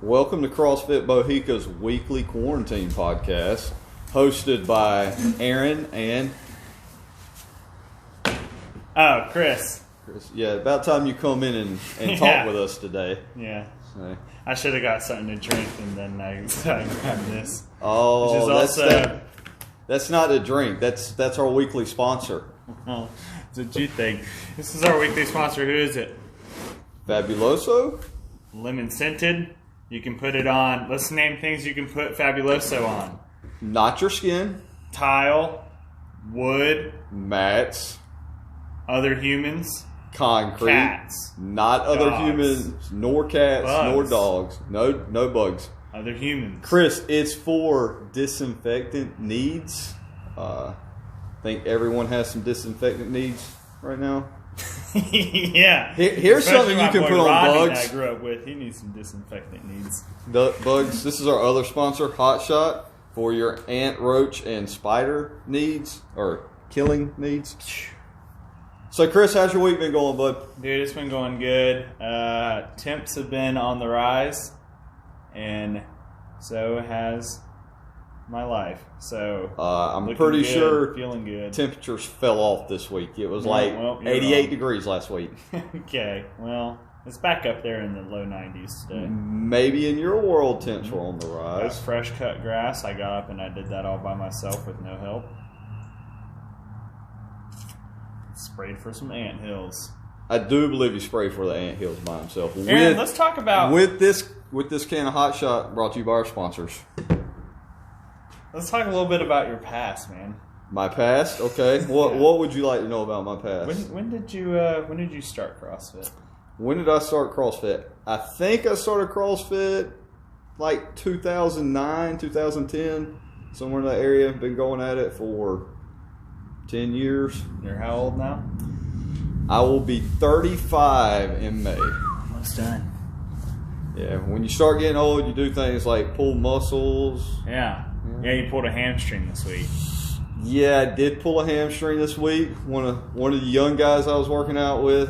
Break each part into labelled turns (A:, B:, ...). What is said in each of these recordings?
A: Welcome to Crossfit Bohica's weekly quarantine podcast, hosted by Aaron and
B: Chris.
A: Yeah, about time you come in and talk with us today.
B: Yeah.
A: So.
B: I should have got something to drink and then I grabbed this.
A: Oh,
B: which is
A: that's not a drink. That's our weekly sponsor.
B: Oh, it's a G thing. This is our weekly sponsor. Who is it?
A: Fabuloso?
B: Lemon scented. You can put it on. Let's name things you can put Fabuloso on.
A: Not your skin.
B: Tile. Wood.
A: Mats.
B: Other humans.
A: Concrete.
B: Cats.
A: Not
B: Dogs.
A: other humans, nor cats,
B: Bugs.
A: nor dogs. No bugs.
B: Other humans.
A: Chris, it's for disinfectant needs. I think everyone has some disinfectant needs right now.
B: Yeah.
A: Here's
B: Especially
A: something you can
B: my
A: put
B: boy
A: on
B: Rodney
A: bugs.
B: that I grew up with. He needs some disinfectant needs.
A: The bugs. This is our other sponsor, Hot Shot, for your ant, roach, and spider needs or killing needs. So, Chris, how's your week been going, bud?
B: Dude, it's been going good. Temps have been on the rise, and so has my life. So
A: I'm
B: looking
A: pretty
B: good,
A: sure
B: feeling good.
A: temperatures fell off this week. It was
B: You're
A: 88
B: wrong.
A: degrees last week.
B: Okay, well, it's back up there in the low 90s today.
A: Maybe in your world, temps were on the
B: Got
A: rise.
B: fresh cut grass. I got up and I did that all by myself with no help. Sprayed for some ant hills.
A: I do believe he sprayed for the ant hills by himself.
B: Aaron, let's talk about
A: with this can of Hot Shot brought to you by our sponsors.
B: Let's talk a little bit about your past, man.
A: My past, okay. What would you like to know about my past?
B: When did you start CrossFit?
A: When did I start CrossFit? I think I started CrossFit like 2009, 2010, somewhere in that area. Been going at it for 10 years.
B: You're how old now?
A: I will be 35 in May.
B: Almost done.
A: Yeah, when you start getting old, you do things like pull muscles.
B: Yeah, you pulled a hamstring this week.
A: Yeah, I did pull a hamstring this week. One of the young guys I was working out with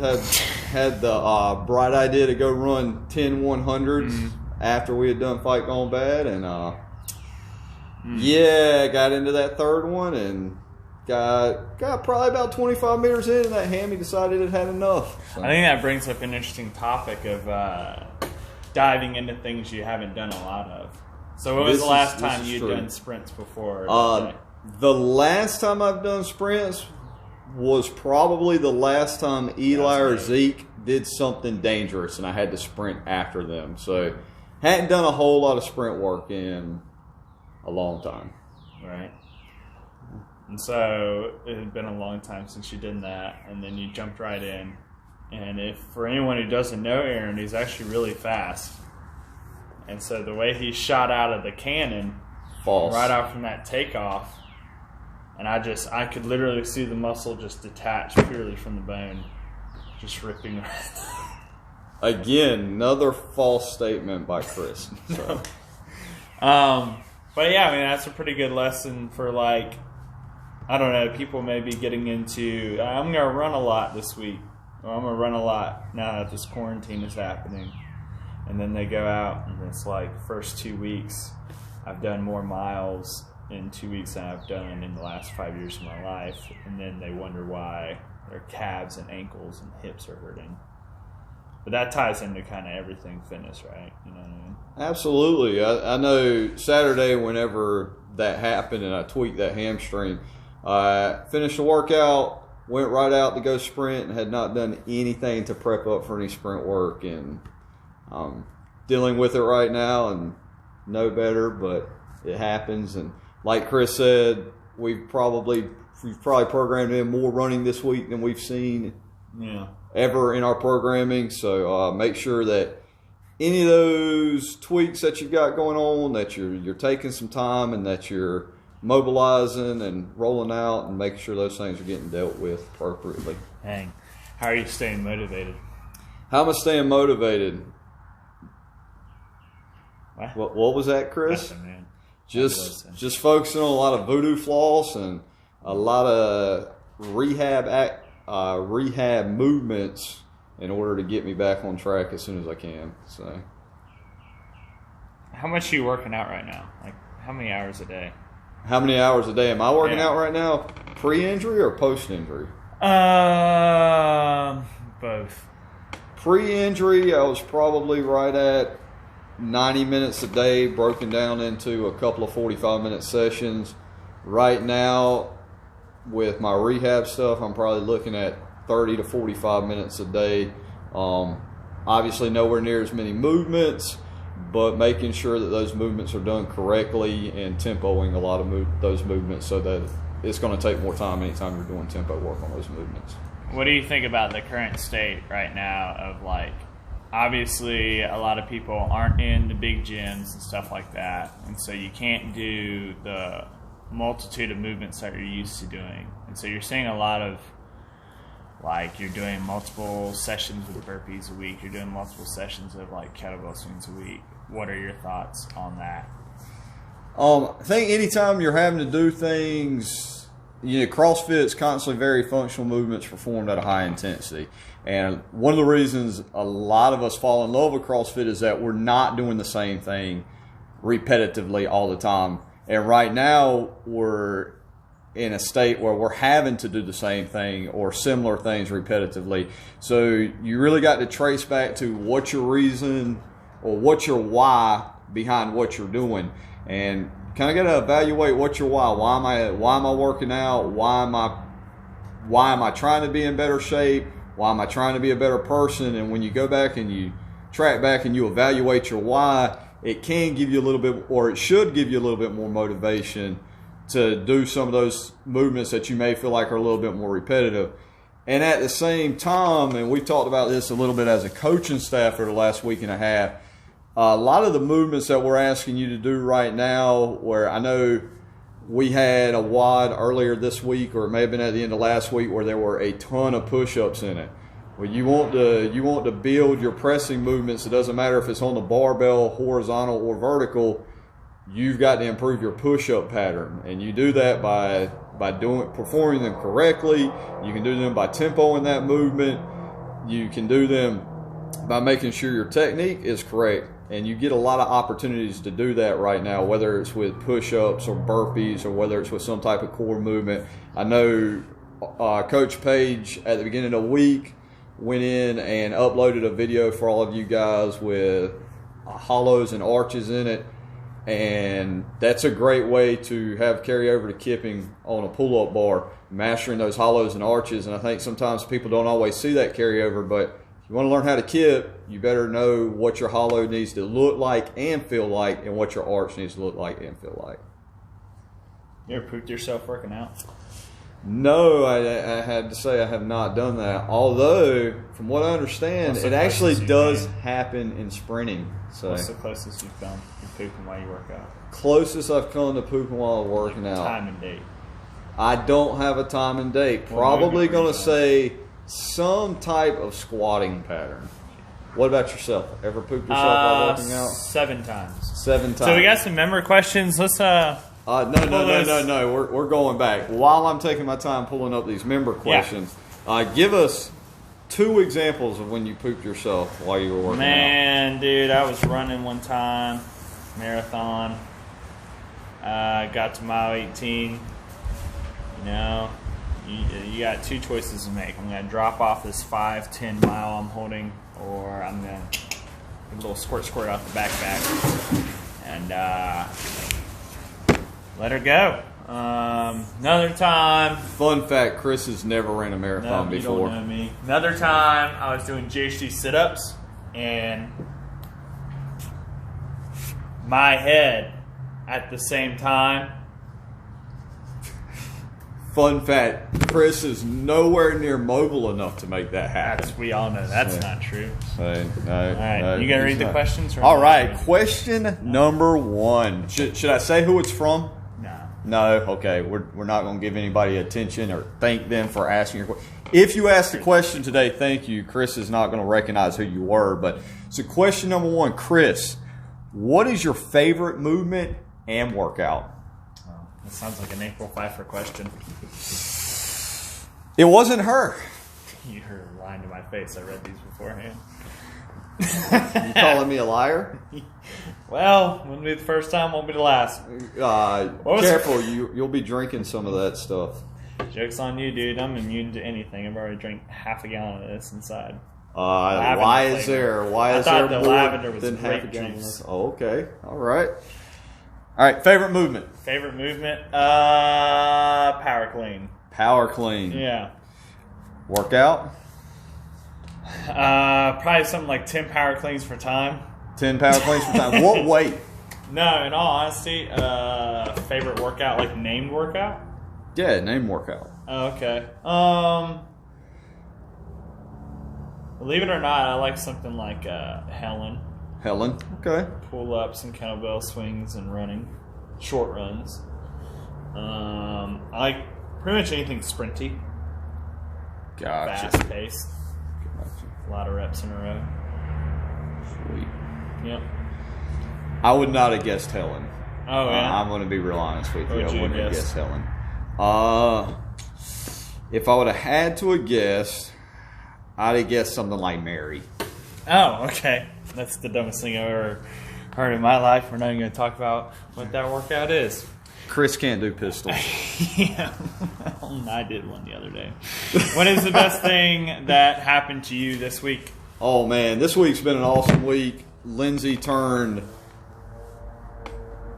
A: had the bright idea to go run 10 100s after we had done Fight Gone Bad, and got into that third one and got probably about 25 meters in, and that hammy decided it had enough. So.
B: I think that brings up an interesting topic of diving into things you haven't done a lot of. So when was the last time you'd done sprints before?
A: The last time I've done sprints was probably the last time Eli or Zeke did something dangerous and I had to sprint after them. So hadn't done a whole lot of sprint work in a long time.
B: Right. And so it had been a long time since you did that, and then you jumped right in. And if for anyone who doesn't know Aaron, he's actually really fast. And so the way he shot out of the cannon,
A: False.
B: right out from that takeoff, and I could literally see the muscle just detach purely from the bone, just ripping.
A: Again, another false statement by Chris. So.
B: But yeah, I mean, that's a pretty good lesson for, like, I don't know, people may be getting into, I'm going to run a lot this week, or I'm going to run a lot now that this quarantine is happening. And then they go out, and it's like, first 2 weeks, I've done more miles in 2 weeks than I've done in the last 5 years of my life. And then they wonder why their calves and ankles and hips are hurting. But that ties into kind of everything fitness, right? You know what I mean?
A: Absolutely. I know Saturday whenever that happened and I tweaked that hamstring, I finished the workout, went right out to go sprint, and had not done anything to prep up for any sprint work. And I'm dealing with it right now and know better, but it happens. And like Chris said, we've probably programmed in more running this week than we've seen ever in our programming. So make sure that any of those tweaks that you've got going on, that you're taking some time and that you're mobilizing and rolling out and making sure those things are getting dealt with appropriately.
B: Dang. How are you staying motivated?
A: How am I staying motivated?
B: What?
A: What was that, Chris?
B: Nothing, man.
A: Just focusing on a lot of voodoo floss and a lot of rehab movements in order to get me back on track as soon as I can. So
B: How much are you working out right now? Like, how many hours a day?
A: How many hours a day am I working out right now? Pre-injury or post-injury?
B: Both.
A: Pre-injury, I was probably right at 90 minutes a day, broken down into a couple of 45-minute sessions. Right now, with my rehab stuff, I'm probably looking at 30 to 45 minutes a day. Obviously, nowhere near as many movements, but making sure that those movements are done correctly and tempoing a lot of those movements so that it's going to take more time anytime you're doing tempo work on those movements.
B: What do you think about the current state right now of, like, obviously a lot of people aren't in the big gyms and stuff like that, and so you can't do the multitude of movements that you're used to doing, and so you're seeing a lot of, like, you're doing multiple sessions with burpees a week, you're doing multiple sessions of, like, kettlebell swings a week. What are your thoughts on that?
A: I think anytime you're having to do things, CrossFit's constantly very functional movements performed at a high intensity. And one of the reasons a lot of us fall in love with CrossFit is that we're not doing the same thing repetitively all the time. And right now we're in a state where we're having to do the same thing or similar things repetitively. So you really got to trace back to what's your reason or what's your why behind what you're doing, and kind of got to evaluate what's your why. Why am I working out? Why am I trying to be in better shape? Why am I trying to be a better person? And when you go back and you track back and you evaluate your why, it can give you a little bit, or it should give you a little bit more motivation to do some of those movements that you may feel like are a little bit more repetitive. And at the same time, and we've talked about this a little bit as a coaching staff for the last week and a half, a lot of the movements that we're asking you to do right now, where I know we had a WOD earlier this week, or it may have been at the end of last week, where there were a ton of push-ups in it. Well, you want to build your pressing movements. It doesn't matter if it's on the barbell, horizontal or vertical. You've got to improve your push-up pattern, and you do that by performing them correctly. You can do them by tempoing that movement. You can do them by making sure your technique is correct, and you get a lot of opportunities to do that right now, whether it's with push-ups or burpees or whether it's with some type of core movement. I know Coach Page at the beginning of the week went in and uploaded a video for all of you guys with hollows and arches in it. And that's a great way to have carryover to kipping on a pull-up bar, mastering those hollows and arches. And I think sometimes people don't always see that carryover, but if you want to learn how to kip, you better know what your hollow needs to look like and feel like, and what your arch needs to look like and feel like.
B: You ever pooped yourself working out?
A: No, I had to say I have not done that. Although, from what I understand, it actually does happen in sprinting. So,
B: what's the closest you've come to pooping while you work out?
A: Closest I've come to pooping while I'm working out.
B: Time and date.
A: I don't have a time and date. Probably going to say some type of squatting pattern. What about yourself? Ever pooped yourself while working out?
B: 7 times.
A: 7 times.
B: So we got some member questions. Let's
A: No. We're going back. While I'm taking my time pulling up these member questions, give us 2 examples of when you pooped yourself while you were working out.
B: Man, dude, I was running one time, marathon. Got to mile 18. You got 2 choices to make. I'm going to drop off this 5-10 mile I'm holding, or I'm going to get a little squirt out the backpack and let her go. Another time.
A: Fun fact, Chris has never ran a marathon before.
B: You don't know me. Another time, I was doing GHD sit-ups, and my head at the same time.
A: Fun fact, Chris is nowhere near mobile enough to make that happen.
B: We all know that's not true.
A: No,
B: all right, you going to read the questions?
A: All right, question number 1. Should I say who it's from? No, okay. We're not going to give anybody attention or thank them for asking your question. If you asked the question today, thank you. Chris is not going to recognize who you were. But so question number 1, Chris, what is your favorite movement and workout?
B: Oh, that sounds like an April Pfeiffer question.
A: It wasn't her.
B: You're lying to my face. I read these beforehand.
A: You calling me a liar?
B: Well, wouldn't be the first time, won't be the last.
A: Careful, you'll be drinking some of that stuff.
B: Joke's on you, dude. I'm immune to anything. I've already drank half a gallon of this inside.
A: Why is there more than half a gallon? Oh, okay. All right. Favorite movement?
B: Favorite movement? Power clean.
A: Power clean.
B: Yeah.
A: Workout?
B: Probably something like 10 power cleans for time.
A: 10 power cleans for time. What weight?
B: No, in all honesty, favorite workout, like named workout?
A: Yeah, named workout.
B: Oh, okay. Believe it or not, I like something like Helen.
A: Helen, okay.
B: Pull-ups and kettlebell swings and running. Short runs. I like pretty much anything sprinty.
A: Gotcha.
B: Fast-paced.
A: Gotcha.
B: A lot of reps in a row.
A: Sweet.
B: Yep.
A: I would not have guessed Helen.
B: Oh, yeah?
A: I'm going to be real honest with you.
B: What would
A: I
B: you
A: wouldn't have
B: guess?
A: guessed Helen. If I would have had to have guessed, I'd have guessed something like Mary.
B: Oh, okay. That's the dumbest thing I've ever heard in my life. We're not even going to talk about what that workout is.
A: Chris can't do pistols.
B: Yeah. I did one the other day. What is the best thing that happened to you this week?
A: Oh, man. This week's been an awesome week. Lindsay turned...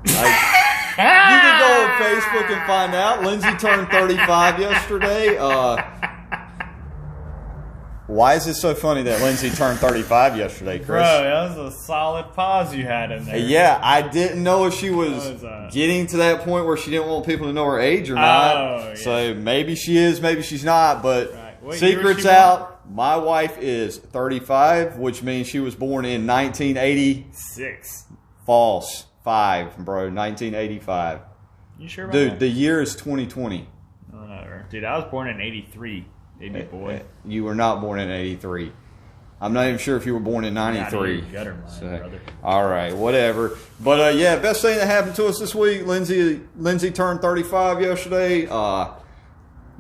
A: You can go on Facebook and find out. Lindsay turned 35 yesterday. Why is it so funny that Lindsay turned 35 yesterday, Chris?
B: Bro, that was a solid pause you had in there.
A: Yeah, I didn't know if she was getting to that point where she didn't want people to know her age or not.
B: Oh, yeah.
A: So maybe she is, maybe she's not. But
B: What year was
A: secret's
B: she
A: out. My wife is 35, which means she was born in 1986. False. 5, bro. 1985.
B: You sure about
A: Dude,
B: that?
A: the year is 2020.
B: Whatever. Dude, I was born in 83. Baby boy.
A: You were not born in 83. I'm not even sure if you were born in 93.
B: Gutter mine, brother.
A: All right, whatever. But yeah, best thing that happened to us this week, Lindsay turned 35 yesterday.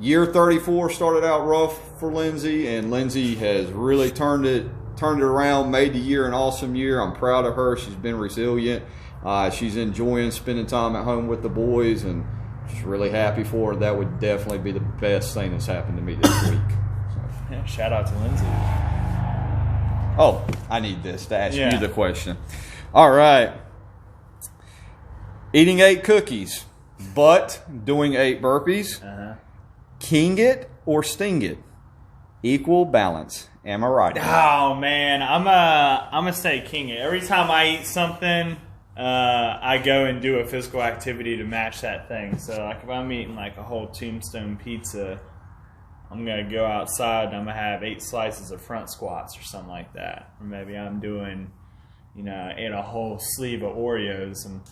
A: Year 34 started out rough for Lindsay, and Lindsay has really turned it around, made the year an awesome year. I'm proud of her. She's been resilient. She's enjoying spending time at home with the boys, and just really happy for her. That would definitely be the best thing that's happened to me this week. So.
B: Yeah, shout out to Lindsay.
A: Oh, I need this to ask you the question. All right. Eating 8 cookies, but doing 8 burpees. King it or sting it. Equal balance. Am I right?
B: Oh, man. I'm gonna say king it. Every time I eat something, I go and do a physical activity to match that thing. So, like, if I'm eating, like, a whole Tombstone pizza, I'm going to go outside and I'm going to have 8 slices of front squats or something like that. Or maybe I'm doing, ate a whole sleeve of Oreos and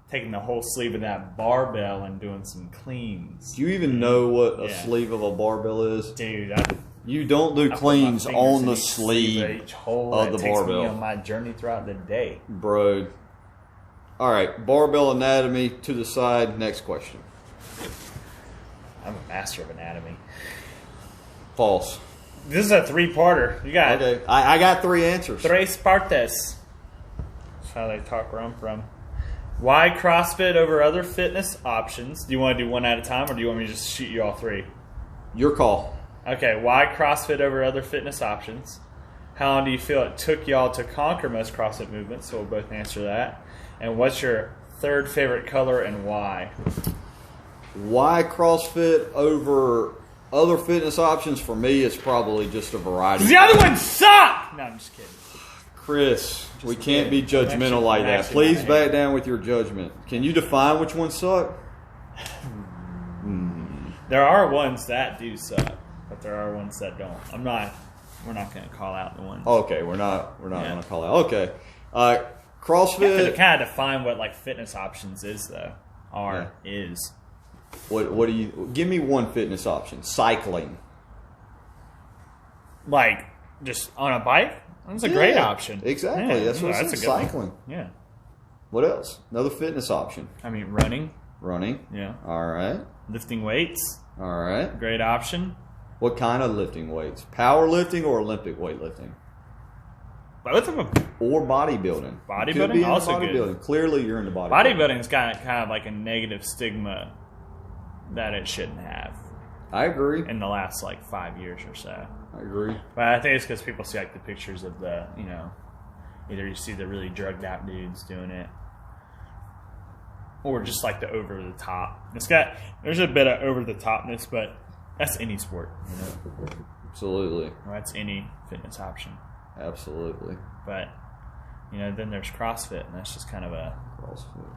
B: taking the whole sleeve of that barbell and doing some cleans.
A: Do you even know what a sleeve of a barbell is?
B: Dude,
A: you don't do cleans on the sleeve of the barbell.
B: Takes me on my journey throughout the day.
A: Bro. All right, barbell anatomy to the side. Next question.
B: I'm a master of anatomy.
A: False.
B: This is a 3-parter. You got
A: okay. I got 3 answers.
B: 3 partes. That's how they talk where I'm from. Why CrossFit over other fitness options? Do you want to do one at a time, or do you want me to just shoot you all 3?
A: Your call.
B: Okay, why CrossFit over other fitness options? How long do you feel it took y'all to conquer most CrossFit movements? So we'll both answer that. And what's your 3rd favorite color and why?
A: Why CrossFit over other fitness options? For me, it's probably just a variety.
B: The other ones suck! No, I'm just kidding.
A: Chris, we can't be judgmental like that. Please back down with your judgment. Can you define which ones suck?
B: There are ones that do suck, but there are ones that don't. We're not going to call out the ones.
A: Okay, we're not going to call out. Okay. CrossFit.
B: You have to kind of define what like fitness options is though. Is.
A: What do you give me one fitness option? Cycling.
B: Like just on a bike? That's a great option.
A: Exactly. That's what I said. Cycling.
B: Yeah.
A: What else? Another fitness option.
B: I mean running.
A: Running.
B: Yeah.
A: All right.
B: Lifting weights.
A: All right.
B: Great option.
A: What kind of lifting weights? Powerlifting or Olympic weightlifting?
B: Both of them.
A: Or bodybuilding.
B: Bodybuilding also
A: bodybuilding.
B: good.
A: Clearly, you're into bodybuilding.
B: Bodybuilding's got kind of like a negative stigma that it shouldn't have.
A: I agree.
B: In the last like 5 years or so.
A: I agree.
B: But I think it's because people see like the pictures of the, either you see the really drugged out dudes doing it, or just like the over the top. There's a bit of over the topness, but that's any sport.
A: Absolutely.
B: Or that's any fitness option.
A: Absolutely.
B: But then there's CrossFit, and that's just kind of a
A: CrossFit.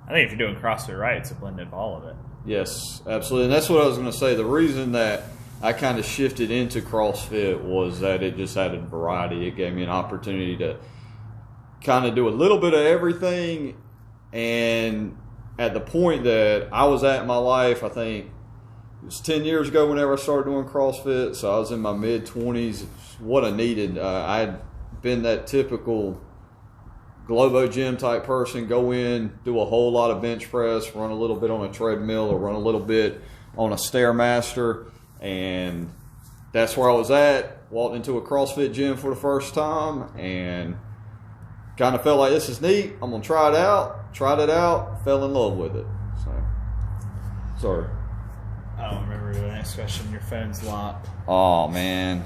B: I think if you're doing CrossFit right, it's a blend of all of it.
A: Yes, absolutely. And that's what I was going to say. The reason that I kind of shifted into CrossFit was that it just had a variety. It gave me an opportunity to kind of do a little bit of everything. And at the point that I was at in my life, I think it was 10 years ago whenever I started doing CrossFit. So I was in my mid-20s. What I needed. I had been that typical Globo gym type person, go in, do a whole lot of bench press, run a little bit on a treadmill or run a little bit on a Stairmaster, and that's where I was at. Walked into a CrossFit gym for the first time and kind of felt like this is neat. I'm going to try it out. Tried it out, fell in love with it. So, sorry.
B: I don't remember the next question. Your phone's locked.
A: Oh, man.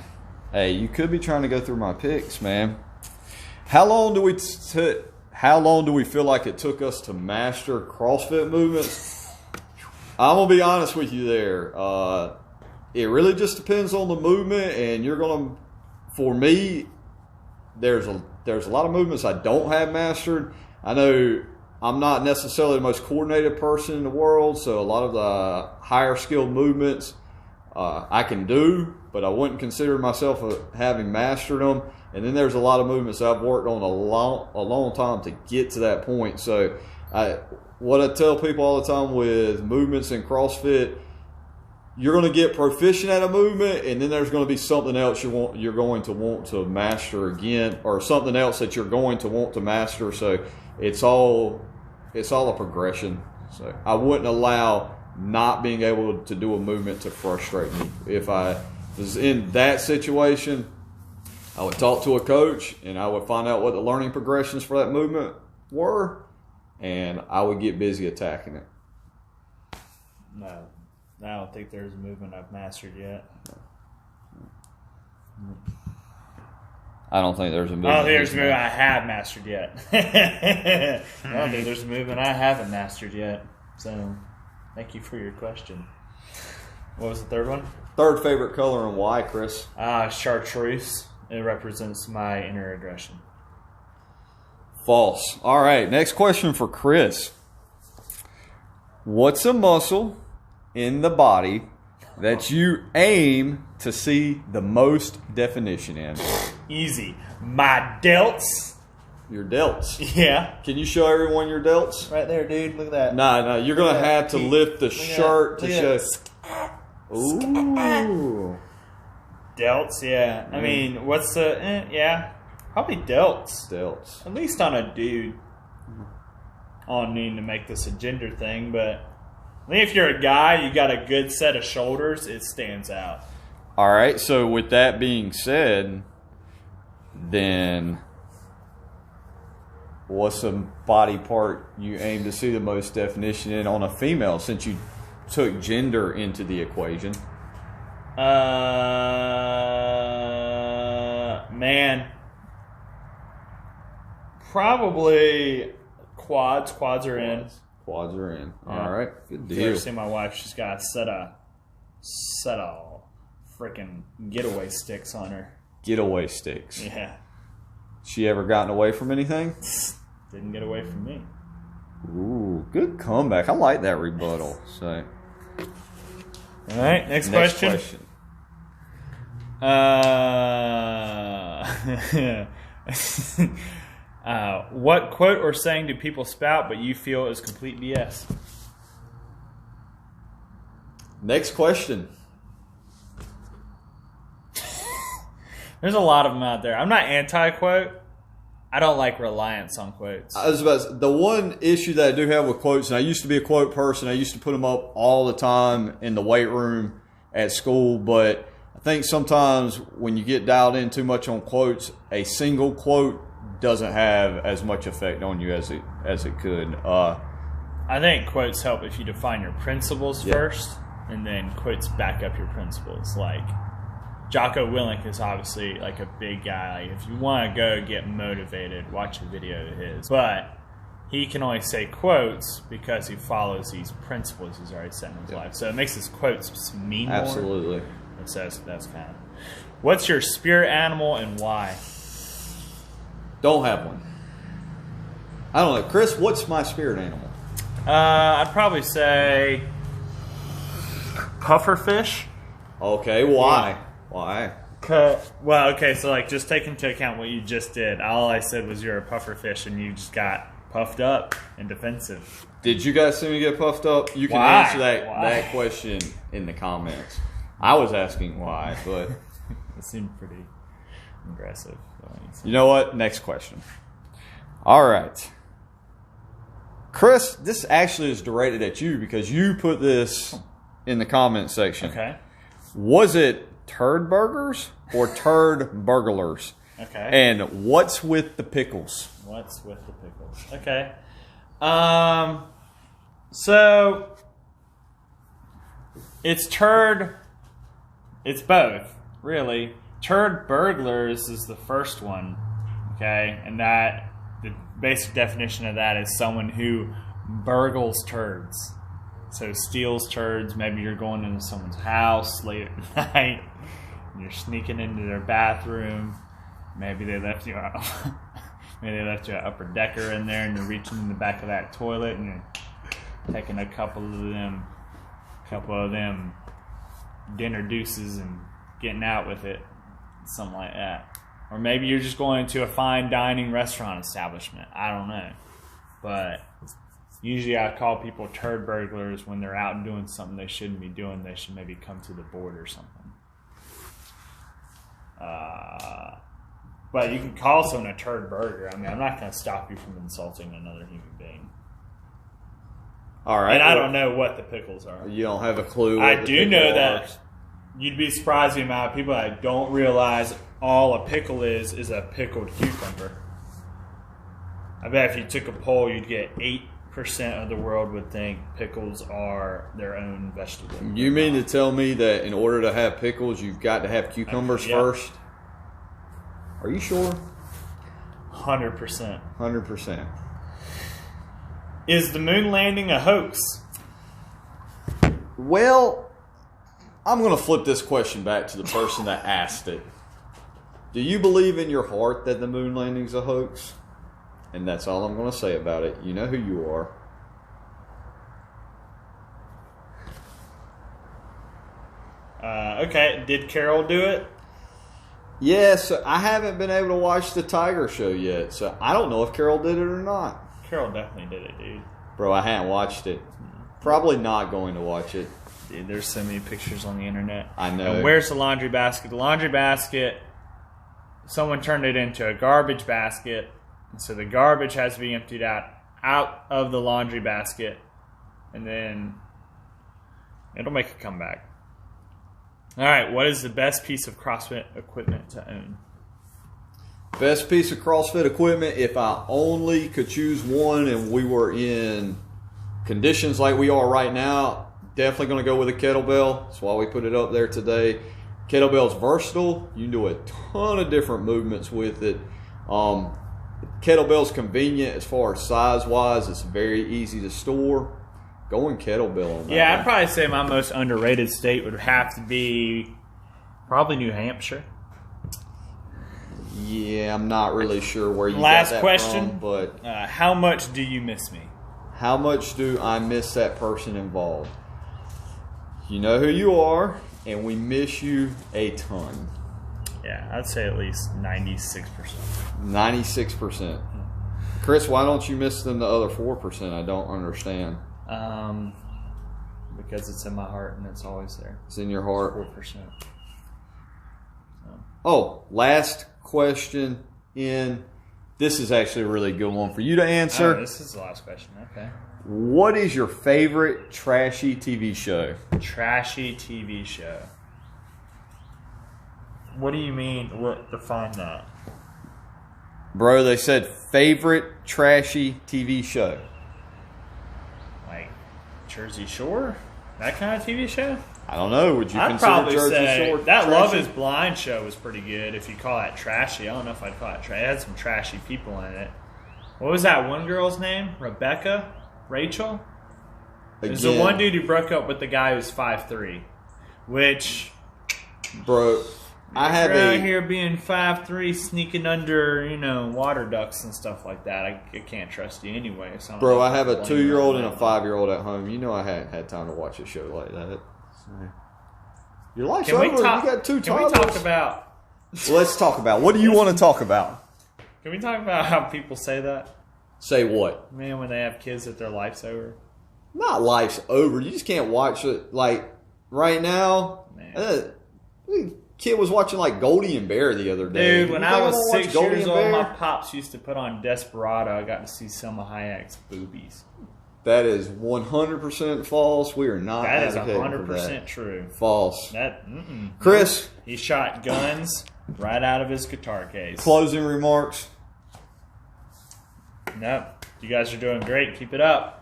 A: Hey, you could be trying to go through my picks, man. How long do we feel like it took us to master CrossFit movements? I'm gonna be honest with you there. It really just depends on the movement, and for me, there's a lot of movements I don't have mastered. I know I'm not necessarily the most coordinated person in the world, so a lot of the higher skilled movements I can do, but I wouldn't consider myself having mastered them. And then there's a lot of movements I've worked on a long time to get to that point. So what I tell people all the time with movements in CrossFit, you're going to get proficient at a movement, and then there's going to be something else you're going to want to master again, or something else that you're going to want to master. So it's all a progression. So I wouldn't allow not being able to do a movement to frustrate me. If I was in that situation, I would talk to a coach and I would find out what the learning progressions for that movement were, and I would get busy attacking it.
B: No, I don't think there's a movement I've mastered yet.
A: I don't think there's a movement.
B: I don't think there's a movement I have mastered yet. I don't think there's a movement I haven't mastered yet. So, thank you for your question. What was the third one?
A: Third favorite color and why, Chris?
B: Chartreuse. It represents my inner aggression.
A: False. All right, next question for Chris. What's a muscle in the body that you aim to see the most definition in?
B: Easy. My delts.
A: Your delts.
B: Yeah.
A: Can you show everyone your delts?
B: Right there, dude. Look at that.
A: No, you're going to have to lift the shirt to show. Ooh.
B: Delts, yeah. I mean, what's the... yeah. Probably delts.
A: Delts.
B: At least on a dude. I don't need to make this a gender thing, but I think if you're a guy, you got a good set of shoulders, it stands out.
A: All right, so with that being said, then what's a body part you aim to see the most definition in on a female, since you took gender into the equation?
B: Man. Probably quads. Quads are in.
A: Quads are in.
B: Yeah.
A: All right, good
B: You ever
A: deal.
B: see my wife? She's got a set of freaking getaway sticks on her.
A: Getaway sticks.
B: Yeah.
A: She ever gotten away from anything?
B: Didn't get away from me.
A: Ooh, good comeback. I like that rebuttal. So,
B: all right, next question. What quote or saying do people spout but you feel is complete BS?
A: Next question.
B: There's a lot of them out there. I'm not anti-quote. I don't like reliance on quotes.
A: I was about to say, the one issue that I do have with quotes, and I used to be a quote person. I used to put them up all the time in the weight room at school, but I think sometimes when you get dialed in too much on quotes, a single quote doesn't have as much effect on you as it could.
B: I think quotes help if you define your principles first, and then quotes back up your principles. Like Jocko Willink is obviously like a big guy. Like if you want to go get motivated, watch a video of his. But he can only say quotes because he follows these principles he's already set in his life. So it makes his quotes mean more.
A: Absolutely.
B: And so that's kind of. What's your spirit animal and why?
A: Don't have one. I don't know. Chris, what's my spirit animal?
B: I'd probably say pufferfish.
A: Okay, why? Why?
B: Well, okay, so like just take into account what you just did. All I said was you're a pufferfish and you just got puffed up and defensive.
A: Did you guys see me get puffed up? You can answer that question in the comments. I was asking why, but
B: it seemed pretty aggressive.
A: You know what? Next question. All right. Chris, this actually is directed at you because you put this in the comment section.
B: Okay.
A: Was it turd burgers or turd burglars?
B: Okay.
A: And what's with the pickles?
B: What's with the pickles? Okay. So it's both, really. Turd burglars is the first one, okay? And that the basic definition of that is someone who burgles turds. So steals turds. Maybe you're going into someone's house late at night and you're sneaking into their bathroom. Maybe they left you an upper decker in there and you're reaching in the back of that toilet and you're taking a couple of them dinner deuces and getting out with it. Something like that. Or maybe you're just going to a fine dining restaurant establishment. I don't know. But usually I call people turd burglars when they're out doing something they shouldn't be doing. They should maybe come to the board or something. But you can call someone a turd burger. I mean, I'm not going to stop you from insulting another human being.
A: All right.
B: And I don't know what the pickles are.
A: You don't have a clue.
B: I do know that you'd be surprised the amount of people that don't realize all a pickle is a pickled cucumber. I bet if you took a poll, you'd get 8% of the world would think pickles are their own vegetable.
A: You mean to tell me that in order to have pickles, you've got to have cucumbers first? Are you sure?
B: 100%.
A: 100%.
B: Is the moon landing a hoax?
A: Well, I'm going to flip this question back to the person that asked it. Do you believe in your heart that the moon landing's a hoax? And that's all I'm going to say about it. You know who you are.
B: Okay, did Carol do it?
A: Yes, I haven't been able to watch the Tiger Show yet, so I don't know if Carol did it or not.
B: Carol definitely did it, dude.
A: Bro, I haven't watched it. Probably not going to watch it.
B: Dude, there's so many pictures on the internet.
A: I know.
B: And where's the laundry basket? The laundry basket, someone turned it into a garbage basket. And so the garbage has to be emptied out of the laundry basket. And then it'll make a comeback. All right, what is the best piece of CrossFit equipment to own?
A: Best piece of CrossFit equipment, if I only could choose one and we were in conditions like we are right now, definitely going to go with a kettlebell. That's why we put it up there today. Kettlebell's versatile. You can do a ton of different movements with it. Kettlebell's convenient as far as size-wise. It's very easy to store. Going kettlebell on that.
B: Yeah, I'd probably say my most underrated state would have to be probably New Hampshire.
A: Yeah, I'm not really sure where you
B: Last
A: got that
B: question,
A: from, but
B: how much do you miss me?
A: How much do I miss that person involved? You know who you are, and we miss you a ton.
B: Yeah, I'd say at least 96%.
A: 96%. Chris, why don't you miss them the other 4%? I don't understand.
B: Because it's in my heart and it's always there.
A: It's in your heart.
B: 4%.
A: Oh, last question in. This is actually a really good one for you to answer.
B: Oh, this is the last question. Okay.
A: What is your favorite trashy TV show?
B: Trashy TV show. What do you mean? What define that?
A: Bro, they said favorite trashy TV show.
B: Like Jersey Shore? That kind of TV show?
A: I don't know. Would you
B: I'd
A: consider
B: probably
A: Jersey
B: say
A: Shore
B: that
A: trashy?
B: Love Is Blind show was pretty good. If you call that trashy, I don't know if I'd call it trashy. It had some trashy people in it. What was that one girl's name? Rebecca? Rachel? There's the one dude who broke up with the guy who's 5'3", which,
A: bro, I have
B: out here being 5'3", sneaking under water ducts and stuff like that. I can't trust you anyway. So
A: bro, I have a 2-year-old and a 5-year-old at home. You know I hadn't had time to watch a show like that. Your life's over. You got 2 toddlers.
B: Can we talk about?
A: Let's talk about. What do you want to talk about?
B: Can we talk about how people say that?
A: Say what?
B: Man, when they have kids, that their life's over.
A: Not life's over. You just can't watch it. Like right now, kid was watching like Goldie and Bear the other day.
B: Dude, when I was 6 years old, my pops used to put on Desperado. I got to see Selma Hayek's boobies.
A: That is 100% false. We are not.
B: That is
A: advocating
B: 100% true.
A: False.
B: That
A: Chris,
B: he shot guns right out of his guitar case.
A: Closing remarks.
B: Nope. You guys are doing great. Keep it up.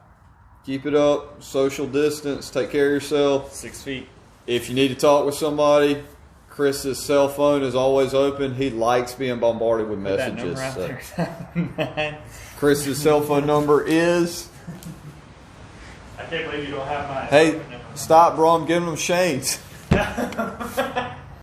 A: Keep it up. Social distance. Take care of yourself.
B: 6 feet.
A: If you need to talk with somebody, Chris's cell phone is always open. He likes being bombarded with messages.
B: That number out there.
A: Chris's cell phone number is.
B: I can't believe you don't have my.
A: Hey, stop, bro. I'm giving them Shane's.